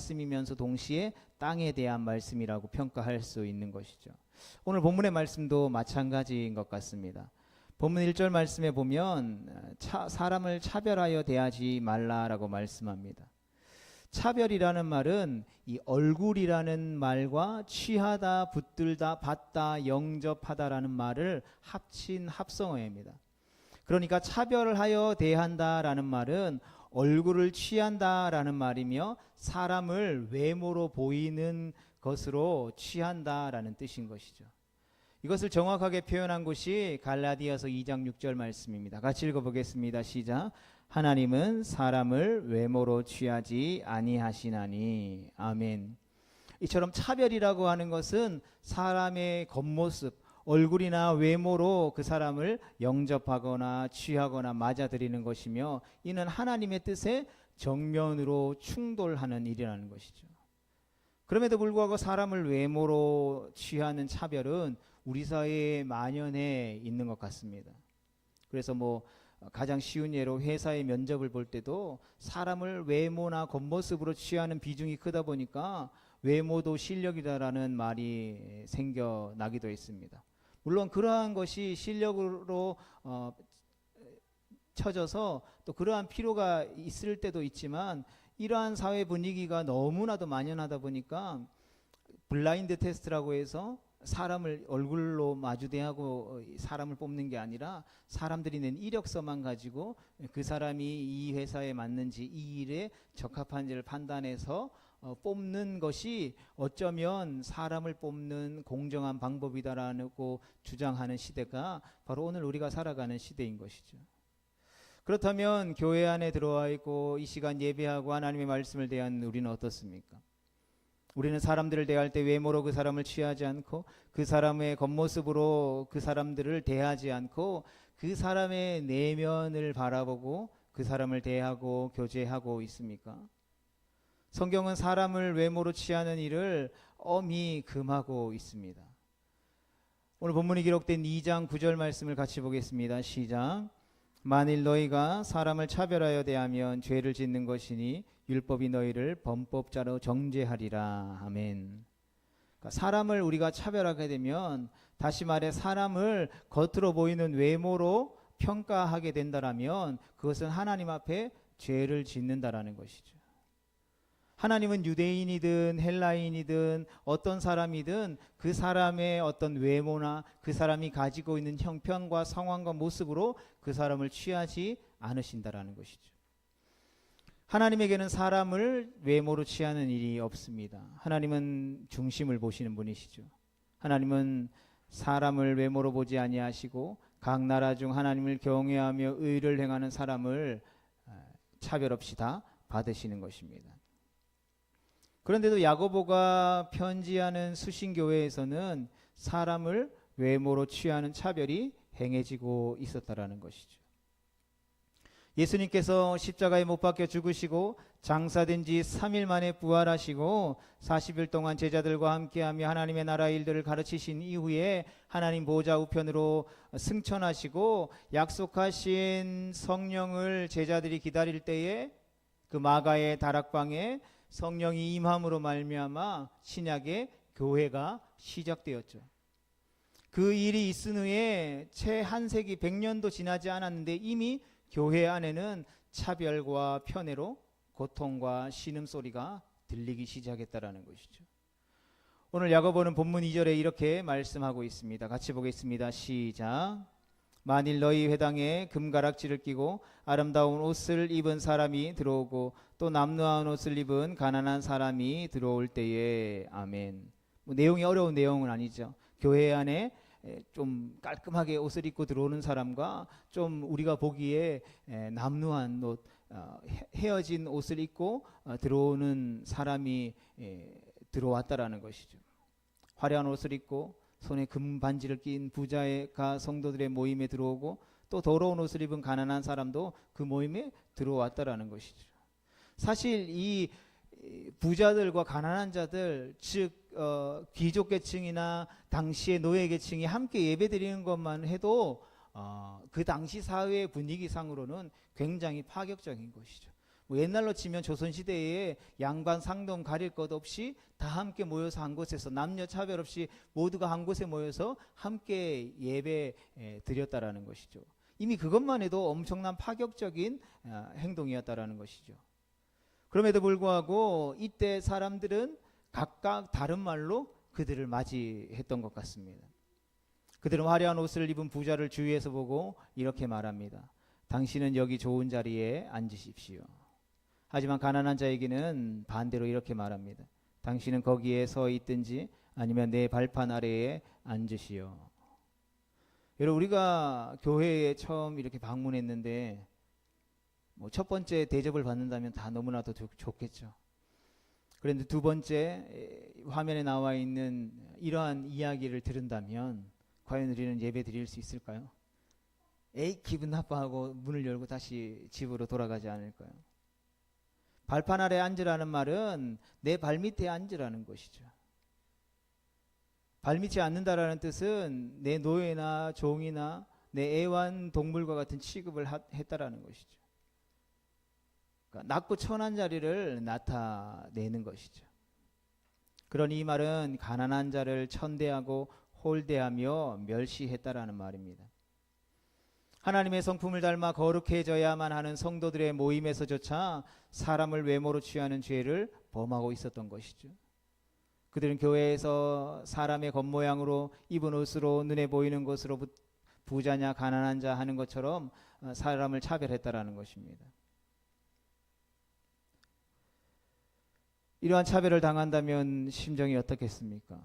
말씀이면서 동시에 땅에 대한 말씀이라고 평가할 수 있는 것이죠. 오늘 본문의 말씀도 마찬가지인 것 같습니다. 본문 1절 말씀에 보면 사람을 차별하여 대하지 말라라고 말씀합니다. 차별이라는 말은 이 얼굴이라는 말과 취하다, 붙들다, 받다, 영접하다라는 말을 합친 합성어입니다. 그러니까 차별하여 대한다라는 말은 얼굴을 취한다라는 말이며 사람을 외모로 보이는 것으로 취한다라는 뜻인 것이죠. 이것을 정확하게 표현한 곳이 갈라디아서 2장 6절 말씀입니다. 같이 읽어보겠습니다. 시작. 하나님은 사람을 외모로 취하지 아니하시나니. 아멘. 이처럼 차별이라고 하는 것은 사람의 겉모습, 얼굴이나 외모로 그 사람을 영접하거나 취하거나 맞아들이는 것이며, 이는 하나님의 뜻에 정면으로 충돌하는 일이라는 것이죠. 그럼에도 불구하고 사람을 외모로 취하는 차별은 우리 사회에 만연해 있는 것 같습니다. 그래서 가장 쉬운 예로 회사의 면접을 볼 때도 사람을 외모나 겉모습으로 취하는 비중이 크다 보니까 외모도 실력이다라는 말이 생겨나기도 했습니다. 물론 그러한 것이 실력으로 쳐져서 또 그러한 필요가 있을 때도 있지만, 이러한 사회 분위기가 너무나도 만연하다 보니까 블라인드 테스트라고 해서 사람을 얼굴로 마주대하고 사람을 뽑는 게 아니라 사람들이 낸 이력서만 가지고 그 사람이 이 회사에 맞는지, 이 일에 적합한지를 판단해서 뽑는 것이 어쩌면 사람을 뽑는 공정한 방법이다라고 주장하는 시대가 바로 오늘 우리가 살아가는 시대인 것이죠. 그렇다면 교회 안에 들어와 있고 이 시간 예배하고 하나님의 말씀을 대한 우리는 어떻습니까? 우리는 사람들을 대할 때 외모로 그 사람을 취하지 않고, 그 사람의 겉모습으로 그 사람들을 대하지 않고, 그 사람의 내면을 바라보고 그 사람을 대하고 교제하고 있습니까? 성경은 사람을 외모로 취하는 일을 엄히 금하고 있습니다. 오늘 본문이 기록된 2장 9절 말씀을 같이 보겠습니다. 시작. 만일 너희가 사람을 차별하여 대하면 죄를 짓는 것이니 율법이 너희를 범법자로 정죄하리라. 아멘. 그러니까 사람을 우리가 차별하게 되면, 다시 말해 사람을 겉으로 보이는 외모로 평가하게 된다라면 그것은 하나님 앞에 죄를 짓는다라는 것이죠. 하나님은 유대인이든 헬라인이든 어떤 사람이든 그 사람의 어떤 외모나 그 사람이 가지고 있는 형편과 상황과 모습으로 그 사람을 취하지 않으신다라는 것이죠. 하나님에게는 사람을 외모로 취하는 일이 없습니다. 하나님은 중심을 보시는 분이시죠. 하나님은 사람을 외모로 보지 아니하시고 각 나라 중 하나님을 경외하며 의를 행하는 사람을 차별 없이 다 받으시는 것입니다. 그런데도 야고보가 편지하는 수신교회에서는 사람을 외모로 취하는 차별이 행해지고 있었다라는 것이죠. 예수님께서 십자가에 못 박혀 죽으시고 장사된 지 3일 만에 부활하시고 40일 동안 제자들과 함께하며 하나님의 나라 일들을 가르치신 이후에 하나님 보좌 우편으로 승천하시고 약속하신 성령을 제자들이 기다릴 때에 그 마가의 다락방에 성령이 임함으로 말미암아 신약의 교회가 시작되었죠. 그 일이 있은 후에 채 한 세기 100년도 지나지 않았는데 이미 교회 안에는 차별과 편애로 고통과 신음소리가 들리기 시작했다라는 것이죠. 오늘 야고보는 본문 2절에 이렇게 말씀하고 있습니다. 같이 보겠습니다. 시작. 만일 너희 회당에 금가락지를 끼고 아름다운 옷을 입은 사람이 들어오고 또 남루한 옷을 입은 가난한 사람이 들어올 때에. 아멘. 내용이 어려운 내용은 아니죠. 교회 안에 좀 깔끔하게 옷을 입고 들어오는 사람과 좀 우리가 보기에 남루한 옷, 헤어진 옷을 입고 들어오는 사람이 들어왔다라는 것이죠. 화려한 옷을 입고 손에 금 반지를 낀 부자가 성도들의 모임에 들어오고, 또 더러운 옷을 입은 가난한 사람도 그 모임에 들어왔다라는 것이죠. 사실 이 부자들과 가난한 자들, 즉 귀족 계층이나 당시의 노예 계층이 함께 예배드리는 것만 해도 그 당시 사회의 분위기상으로는 굉장히 파격적인 것이죠. 뭐 옛날로 치면 조선시대에 양반 상동 가릴 것 없이 다 함께 모여서 한 곳에서 남녀 차별 없이 모두가 한 곳에 모여서 함께 예배 드렸다라는 것이죠. 이미 그것만 해도 엄청난 파격적인 행동이었다라는 것이죠. 그럼에도 불구하고 이때 사람들은 각각 다른 말로 그들을 맞이했던 것 같습니다. 그들은 화려한 옷을 입은 부자를 주위에서 보고 이렇게 말합니다. 당신은 여기 좋은 자리에 앉으십시오. 하지만 가난한 자에게는 반대로 이렇게 말합니다. 당신은 거기에 서 있든지 아니면 내 발판 아래에 앉으시오. 여러분, 우리가 교회에 처음 이렇게 방문했는데 뭐 첫 번째 대접을 받는다면 다 너무나도 좋겠죠. 그런데 두 번째 화면에 나와 있는 이러한 이야기를 들은다면 과연 우리는 예배 드릴 수 있을까요? 에이, 기분 나빠하고 문을 열고 다시 집으로 돌아가지 않을까요? 발판 아래 앉으라는 말은 내 발밑에 앉으라는 것이죠. 발밑에 앉는다라는 뜻은 내 노예나 종이나 내 애완동물과 같은 취급을 했다라는 것이죠. 그러니까 낮고 천한 자리를 나타내는 것이죠. 그러니 이 말은 가난한 자를 천대하고 홀대하며 멸시했다라는 말입니다. 하나님의 성품을 닮아 거룩해져야만 하는 성도들의 모임에서조차 사람을 외모로 취하는 죄를 범하고 있었던 것이죠. 그들은 교회에서 사람의 겉모양으로 입은 옷으로 눈에 보이는 것으로 부자냐 가난한 자 하는 것처럼 사람을 차별했다라는 것입니다. 이러한 차별을 당한다면 심정이 어떻겠습니까?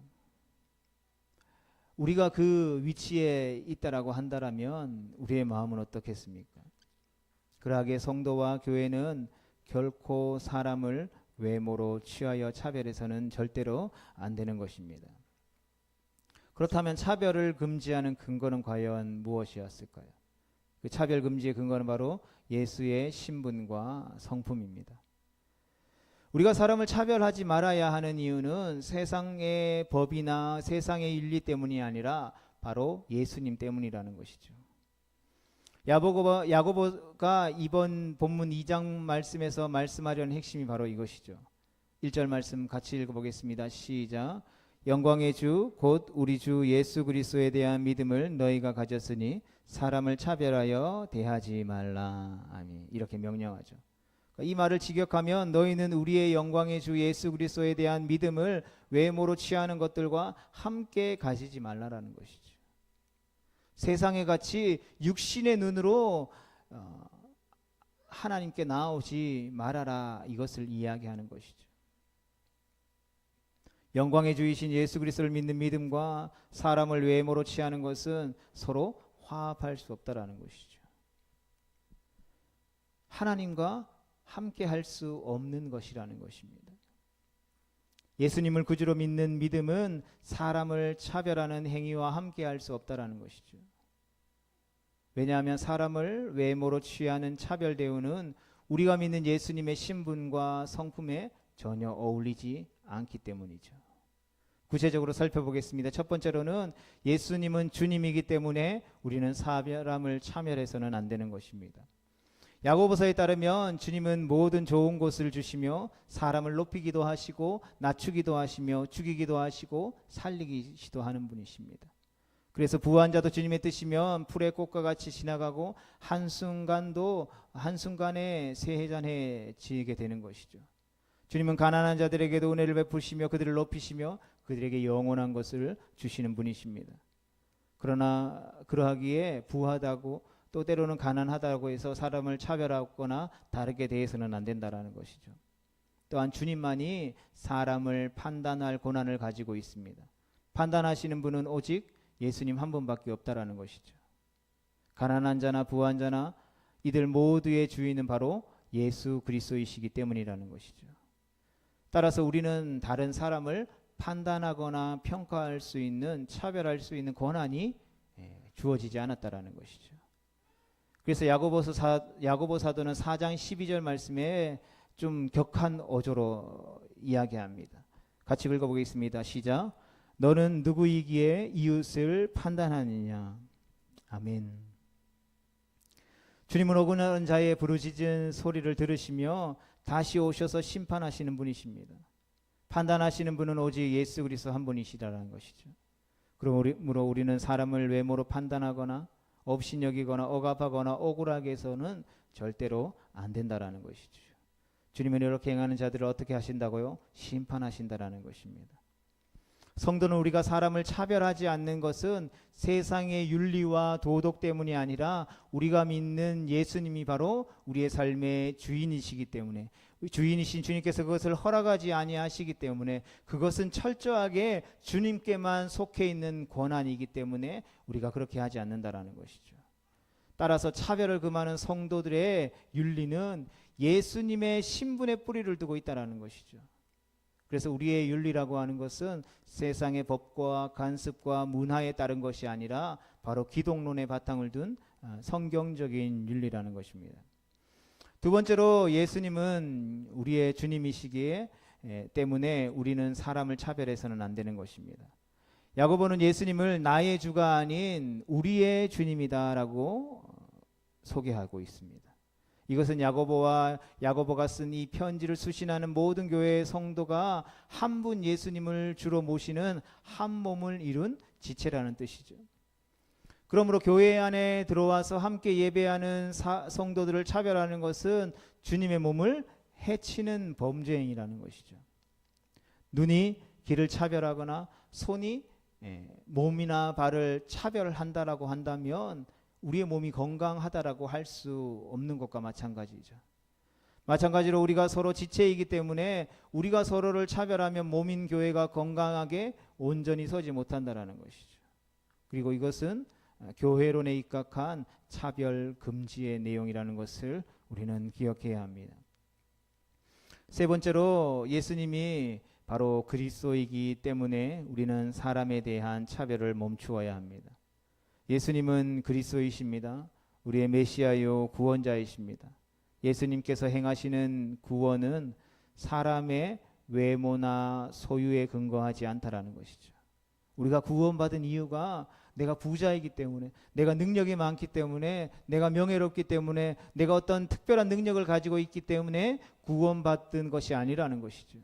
우리가 그 위치에 있다라고 한다라면 우리의 마음은 어떻겠습니까? 그러하기에 성도와 교회는 결코 사람을 외모로 취하여 차별해서는 절대로 안 되는 것입니다. 그렇다면 차별을 금지하는 근거는 과연 무엇이었을까요? 그 차별 금지의 근거는 바로 예수의 신분과 성품입니다. 우리가 사람을 차별하지 말아야 하는 이유는 세상의 법이나 세상의 윤리 때문이 아니라 바로 예수님 때문이라는 것이죠. 야고보가 이번 본문 2장 말씀에서 말씀하려는 핵심이 바로 이것이죠. 1절 말씀 같이 읽어보겠습니다. 시작. 영광의 주 곧 우리 주 예수 그리스도에 대한 믿음을 너희가 가졌으니 사람을 차별하여 대하지 말라. 아멘. 이렇게 명령하죠. 이 말을 직역하면 너희는 우리의 영광의 주 예수 그리스도에 대한 믿음을 외모로 취하는 것들과 함께 가지지 말라라는 것이죠. 세상에 같이 육신의 눈으로 하나님께 나오지 말아라, 이것을 이야기하는 것이죠. 영광의 주이신 예수 그리스도를 믿는 믿음과 사람을 외모로 취하는 것은 서로 화합할 수 없다라는 것이죠. 하나님과 함께 할 수 없는 것이라는 것입니다. 예수님을 구주로 믿는 믿음은 사람을 차별하는 행위와 함께 할 수 없다라는 것이죠. 왜냐하면 사람을 외모로 취하는 차별 대우는 우리가 믿는 예수님의 신분과 성품에 전혀 어울리지 않기 때문이죠. 구체적으로 살펴보겠습니다. 첫 번째로는 예수님은 주님이기 때문에 우리는 사람을 차별해서는 안 되는 것입니다. 야고보서에 따르면 주님은 모든 좋은 것을 주시며 사람을 높이기도 하시고 낮추기도 하시며 죽이기도 하시고 살리기도 하는 분이십니다. 그래서 부한 자도 주님의 뜻이면 풀의 꽃과 같이 지나가고 한순간에 새해잔해지게 되는 것이죠. 주님은 가난한 자들에게도 은혜를 베푸시며 그들을 높이시며 그들에게 영원한 것을 주시는 분이십니다. 그러나 그러하기에 부하다고 또 때로는 가난하다고 해서 사람을 차별하거나 다르게 대해서는 안 된다라는 것이죠. 또한 주님만이 사람을 판단할 권한을 가지고 있습니다. 판단하시는 분은 오직 예수님 한 분밖에 없다라는 것이죠. 가난한 자나 부한 자나 이들 모두의 주인은 바로 예수 그리스도이시기 때문이라는 것이죠. 따라서 우리는 다른 사람을 판단하거나 평가할 수 있는, 차별할 수 있는 권한이 주어지지 않았다라는 것이죠. 그래서 야고보 사도는 4장 12절 말씀에 좀 격한 어조로 이야기합니다. 같이 읽어보겠습니다. 시작. 너는 누구이기에 이웃을 판단하느냐. 아멘. 주님은 억울한 자의 부르짖은 소리를 들으시며 다시 오셔서 심판하시는 분이십니다. 판단하시는 분은 오직 예수 그리스도 한 분이시라는 것이죠. 그러므로 우리는 사람을 외모로 판단하거나 업신여기거나 억압하거나 억울하게 해서는 절대로 안 된다라는 것이죠. 주님은 이렇게 행하는 자들을 어떻게 하신다고요? 심판하신다라는 것입니다. 성도는 우리가 사람을 차별하지 않는 것은 세상의 윤리와 도덕 때문이 아니라 우리가 믿는 예수님이 바로 우리의 삶의 주인이시기 때문에, 주인이신 주님께서 그것을 허락하지 아니하시기 때문에, 그것은 철저하게 주님께만 속해 있는 권한이기 때문에 우리가 그렇게 하지 않는다라는 것이죠. 따라서 차별을 금하는 성도들의 윤리는 예수님의 신분의 뿌리를 두고 있다라는 것이죠. 그래서 우리의 윤리라고 하는 것은 세상의 법과 관습과 문화에 따른 것이 아니라 바로 기독론의 바탕을 둔 성경적인 윤리라는 것입니다. 두 번째로, 예수님은 우리의 주님이시기에 때문에 우리는 사람을 차별해서는 안 되는 것입니다. 야고보는 예수님을 나의 주가 아닌 우리의 주님이다라고 소개하고 있습니다. 이것은 야고보가 쓴 이 편지를 수신하는 모든 교회의 성도가 한 분 예수님을 주로 모시는 한 몸을 이룬 지체라는 뜻이죠. 그러므로 교회 안에 들어와서 함께 예배하는 성도들을 차별하는 것은 주님의 몸을 해치는 범죄 행위라는 것이죠. 눈이 귀를 차별하거나 손이 몸이나 발을 차별한다라고 한다면 우리의 몸이 건강하다라고 할 수 없는 것과 마찬가지죠. 마찬가지로 우리가 서로 지체이기 때문에 우리가 서로를 차별하면 몸인 교회가 건강하게 온전히 서지 못한다라는 것이죠. 그리고 이것은 교회론에 입각한 차별 금지의 내용이라는 것을 우리는 기억해야 합니다. 세 번째로, 예수님이 바로 그리스도이기 때문에 우리는 사람에 대한 차별을 멈추어야 합니다. 예수님은 그리스도이십니다. 우리의 메시아요 구원자이십니다. 예수님께서 행하시는 구원은 사람의 외모나 소유에 근거하지 않다라는 것이죠. 우리가 구원받은 이유가 내가 부자이기 때문에, 내가 능력이 많기 때문에, 내가 명예롭기 때문에, 내가 어떤 특별한 능력을 가지고 있기 때문에 구원받은 것이 아니라는 것이죠.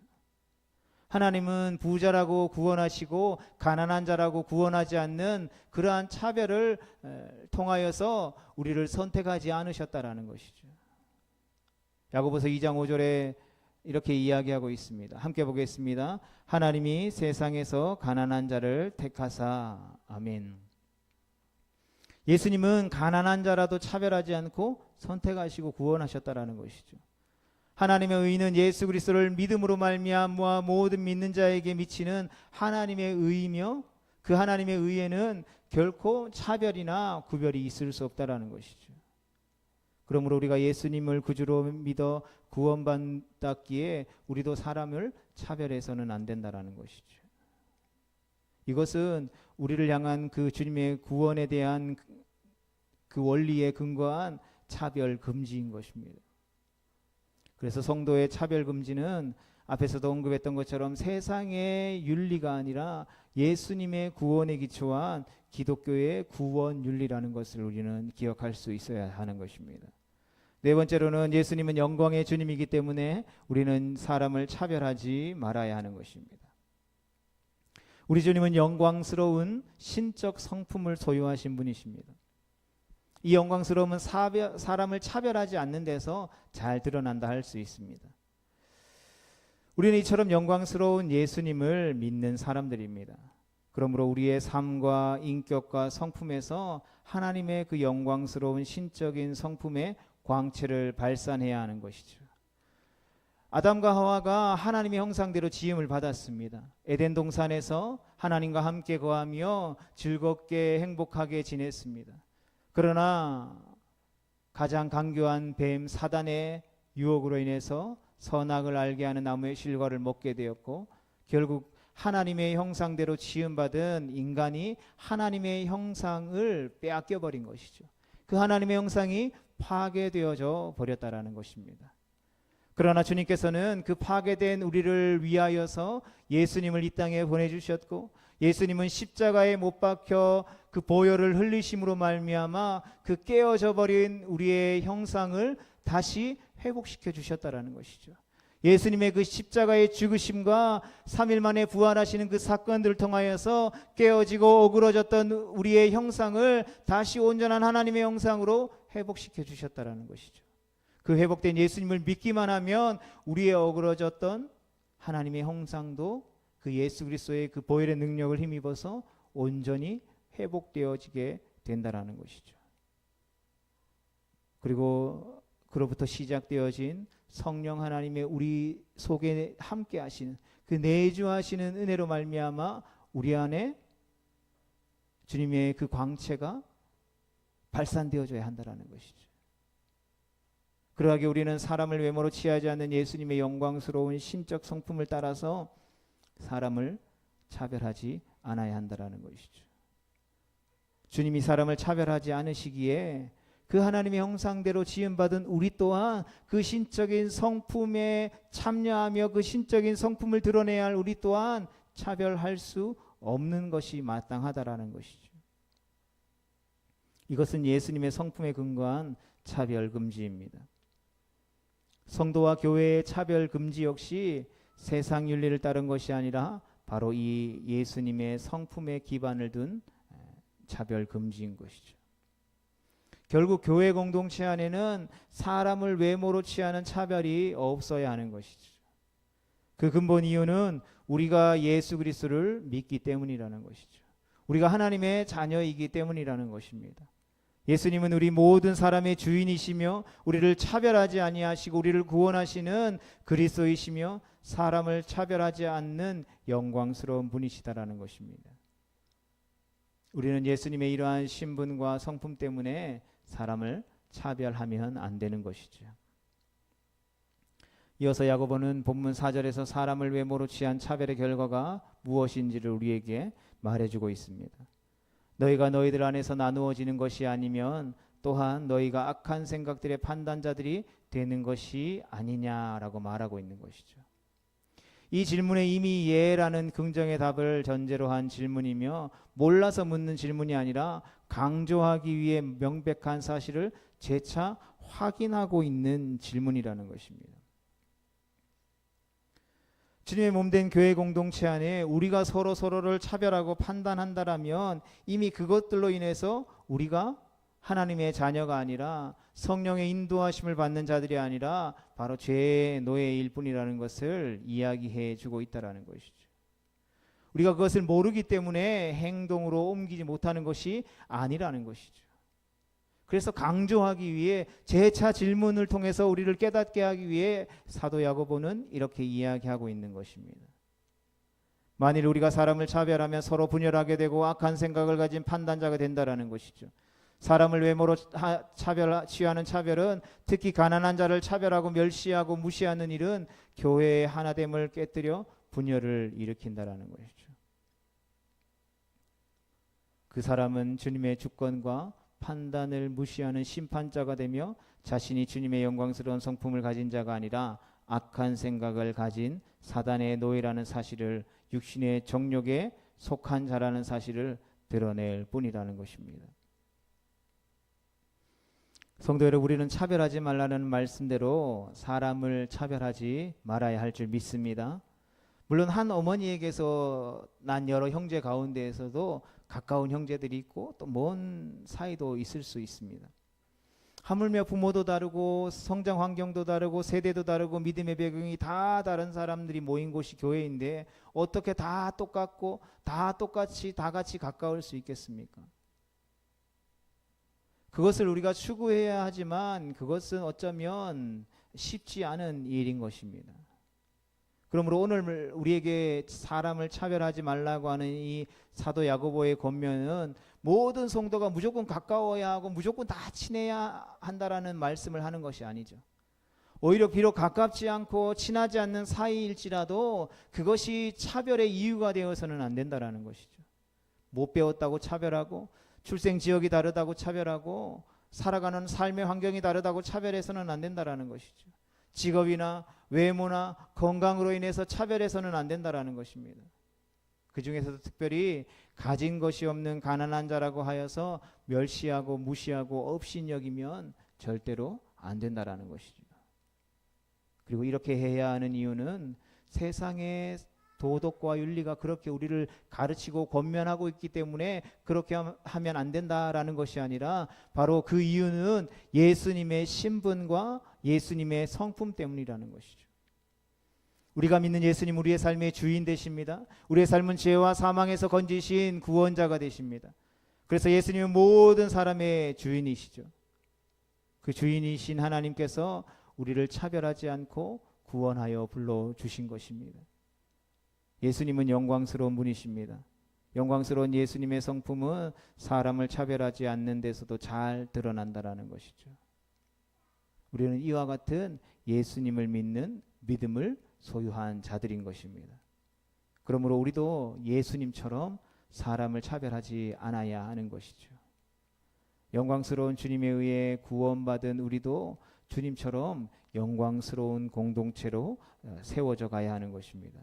하나님은 부자라고 구원하시고 가난한 자라고 구원하지 않는 그러한 차별을 통하여서 우리를 선택하지 않으셨다라는 것이죠. 야고보서 2장 5절에 이렇게 이야기하고 있습니다. 함께 보겠습니다. 하나님이 세상에서 가난한 자를 택하사. 아멘. 예수님은 가난한 자라도 차별하지 않고 선택하시고 구원하셨다라는 것이죠. 하나님의 의는 예수 그리스도를 믿음으로 말미암아 모든 믿는 자에게 미치는 하나님의 의이며, 그 하나님의 의에는 결코 차별이나 구별이 있을 수 없다라는 것이죠. 그러므로 우리가 예수님을 구주로 믿어 구원받았기에 우리도 사람을 차별해서는 안 된다라는 것이죠. 이것은 우리를 향한 그 주님의 구원에 대한 그 원리에 근거한 차별 금지인 것입니다. 그래서 성도의 차별 금지는 앞에서도 언급했던 것처럼 세상의 윤리가 아니라 예수님의 구원에 기초한 기독교의 구원 윤리라는 것을 우리는 기억할 수 있어야 하는 것입니다. 네 번째로는, 예수님은 영광의 주님이기 때문에 우리는 사람을 차별하지 말아야 하는 것입니다. 우리 주님은 영광스러운 신적 성품을 소유하신 분이십니다. 이 영광스러움은 사람을 차별하지 않는 데서 잘 드러난다 할 수 있습니다. 우리는 이처럼 영광스러운 예수님을 믿는 사람들입니다. 그러므로 우리의 삶과 인격과 성품에서 하나님의 그 영광스러운 신적인 성품의 광채를 발산해야 하는 것이죠. 아담과 하와가 하나님의 형상대로 지음을 받았습니다. 에덴 동산에서 하나님과 함께 거하며 즐겁게 행복하게 지냈습니다. 그러나 가장 강교한 뱀 사단의 유혹으로 인해서 선악을 알게 하는 나무의 실과를 먹게 되었고, 결국 하나님의 형상대로 지음받은 인간이 하나님의 형상을 빼앗겨 버린 것이죠. 그 하나님의 형상이 파괴되어져 버렸다라는 것입니다. 그러나 주님께서는 그 파괴된 우리를 위하여서 예수님을 이 땅에 보내주셨고, 예수님은 십자가에 못 박혀 그 보혈을 흘리심으로 말미암아 그 깨어져 버린 우리의 형상을 다시 회복시켜 주셨다라는 것이죠. 예수님의 그 십자가의 죽으심과 3일 만에 부활하시는 그 사건들을 통하여서 깨어지고 오그러졌던 우리의 형상을 다시 온전한 하나님의 형상으로 회복시켜 주셨다라는 것이죠. 그 회복된 예수님을 믿기만 하면 우리의 어그러졌던 하나님의 형상도 그 예수 그리스도의 그 보혈의 능력을 힘입어서 온전히 회복되어지게 된다라는 것이죠. 그리고 그로부터 시작되어진 성령 하나님의 우리 속에 함께 하시는 그 내주하시는 은혜로 말미암아 우리 안에 주님의 그 광채가 발산되어져야 한다라는 것이죠. 그러하게 우리는 사람을 외모로 취하지 않는 예수님의 영광스러운 신적 성품을 따라서 사람을 차별하지 않아야 한다라는 것이죠. 주님이 사람을 차별하지 않으시기에 그 하나님의 형상대로 지음받은 우리 또한 그 신적인 성품에 참여하며 그 신적인 성품을 드러내야 할 우리 또한 차별할 수 없는 것이 마땅하다라는 것이죠. 이것은 예수님의 성품에 근거한 차별 금지입니다. 성도와 교회의 차별 금지 역시 세상 윤리를 따른 것이 아니라 바로 이 예수님의 성품에 기반을 둔 차별 금지인 것이죠. 결국 교회 공동체 안에는 사람을 외모로 취하는 차별이 없어야 하는 것이죠. 그 근본 이유는 우리가 예수 그리스도를 믿기 때문이라는 것이죠. 우리가 하나님의 자녀이기 때문이라는 것입니다. 예수님은 우리 모든 사람의 주인이시며 우리를 차별하지 아니하시고 우리를 구원하시는 그리스도이시며 사람을 차별하지 않는 영광스러운 분이시다라는 것입니다. 우리는 예수님의 이러한 신분과 성품 때문에 사람을 차별하면 안 되는 것이죠. 이어서 야고보는 본문 4절에서 사람을 외모로 취한 차별의 결과가 무엇인지를 우리에게 말해주고 있습니다. 너희가 너희들 안에서 나누어지는 것이 아니면 또한 너희가 악한 생각들의 판단자들이 되는 것이 아니냐라고 말하고 있는 것이죠. 이 질문에 이미 예라는 긍정의 답을 전제로 한 질문이며 몰라서 묻는 질문이 아니라 강조하기 위해 명백한 사실을 재차 확인하고 있는 질문이라는 것입니다. 주님의 몸된 교회 공동체 안에 우리가 서로를 차별하고 판단한다라면 이미 그것들로 인해서 우리가 하나님의 자녀가 아니라 성령의 인도하심을 받는 자들이 아니라 바로 죄의 노예일 뿐이라는 것을 이야기해 주고 있다라는 것이죠. 우리가 그것을 모르기 때문에 행동으로 옮기지 못하는 것이 아니라는 것이죠. 그래서 강조하기 위해 재차 질문을 통해서 우리를 깨닫게 하기 위해 사도 야고보는 이렇게 이야기하고 있는 것입니다. 만일 우리가 사람을 차별하면 서로 분열하게 되고 악한 생각을 가진 판단자가 된다라는 것이죠. 사람을 외모로 취하는 차별은 특히 가난한 자를 차별하고 멸시하고 무시하는 일은 교회의 하나됨을 깨뜨려 분열을 일으킨다라는 것이죠. 그 사람은 주님의 주권과 판단을 무시하는 심판자가 되며 자신이 주님의 영광스러운 성품을 가진 자가 아니라 악한 생각을 가진 사단의 노예라는 사실을 육신의 정욕에 속한 자라는 사실을 드러낼 뿐이라는 것입니다. 성도 여러분, 우리는 차별하지 말라는 말씀대로 사람을 차별하지 말아야 할 줄 믿습니다. 물론 한 어머니에게서 난 여러 형제 가운데에서도 가까운 형제들이 있고 또 먼 사이도 있을 수 있습니다. 하물며 부모도 다르고 성장 환경도 다르고 세대도 다르고 믿음의 배경이 다 다른 사람들이 모인 곳이 교회인데 어떻게 다 똑같고 다 똑같이 다 같이 가까울 수 있겠습니까? 그것을 우리가 추구해야 하지만 그것은 어쩌면 쉽지 않은 일인 것입니다. 그러므로 오늘 우리에게 사람을 차별하지 말라고 하는 이 사도 야고보의 권면은 모든 성도가 무조건 가까워야 하고 무조건 다 친해야 한다라는 말씀을 하는 것이 아니죠. 오히려 비록 가깝지 않고 친하지 않는 사이일지라도 그것이 차별의 이유가 되어서는 안 된다라는 것이죠. 못 배웠다고 차별하고 출생 지역이 다르다고 차별하고 살아가는 삶의 환경이 다르다고 차별해서는 안 된다라는 것이죠. 직업이나 외모나 건강으로 인해서 차별해서는 안 된다라는 것입니다. 그 중에서도 특별히 가진 것이 없는 가난한 자라고 하여서 멸시하고 무시하고 업신여기면 절대로 안 된다라는 것이죠. 그리고 이렇게 해야 하는 이유는 세상의 도덕과 윤리가 그렇게 우리를 가르치고 권면하고 있기 때문에 그렇게 하면 안 된다라는 것이 아니라 바로 그 이유는 예수님의 신분과 예수님의 성품 때문이라는 것이죠. 우리가 믿는 예수님 우리의 삶의 주인 되십니다. 우리의 삶은 죄와 사망에서 건지신 구원자가 되십니다. 그래서 예수님은 모든 사람의 주인이시죠. 그 주인이신 하나님께서 우리를 차별하지 않고 구원하여 불러주신 것입니다. 예수님은 영광스러운 분이십니다. 영광스러운 예수님의 성품은 사람을 차별하지 않는 데서도 잘 드러난다라는 것이죠. 우리는 이와 같은 예수님을 믿는 믿음을 소유한 자들인 것입니다. 그러므로 우리도 예수님처럼 사람을 차별하지 않아야 하는 것이죠. 영광스러운 주님에 의해 구원받은 우리도 주님처럼 영광스러운 공동체로 세워져 가야 하는 것입니다.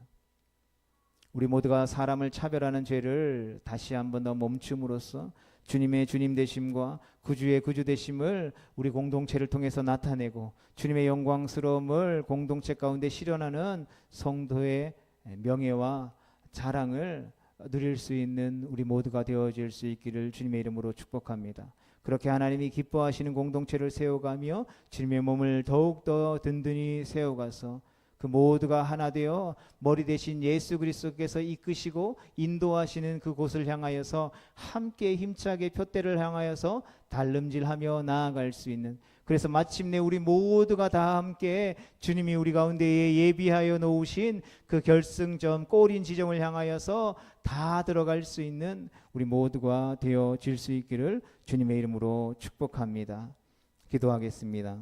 우리 모두가 사람을 차별하는 죄를 다시 한번 더 멈춤으로써 주님의 주님 되심과 구주의 구주 되심을 우리 공동체를 통해서 나타내고 주님의 영광스러움을 공동체 가운데 실현하는 성도의 명예와 자랑을 누릴 수 있는 우리 모두가 되어질 수 있기를 주님의 이름으로 축복합니다. 그렇게 하나님이 기뻐하시는 공동체를 세워가며 주님의 몸을 더욱더 든든히 세워가서 그 모두가 하나 되어 머리 대신 예수 그리스도께서 이끄시고 인도하시는 그곳을 향하여서 함께 힘차게 푯대를 향하여서 달름질하며 나아갈 수 있는, 그래서 마침내 우리 모두가 다 함께 주님이 우리 가운데에 예비하여 놓으신 그 결승점 골인 지점을 향하여서 다 들어갈 수 있는 우리 모두가 되어질 수 있기를 주님의 이름으로 축복합니다. 기도하겠습니다.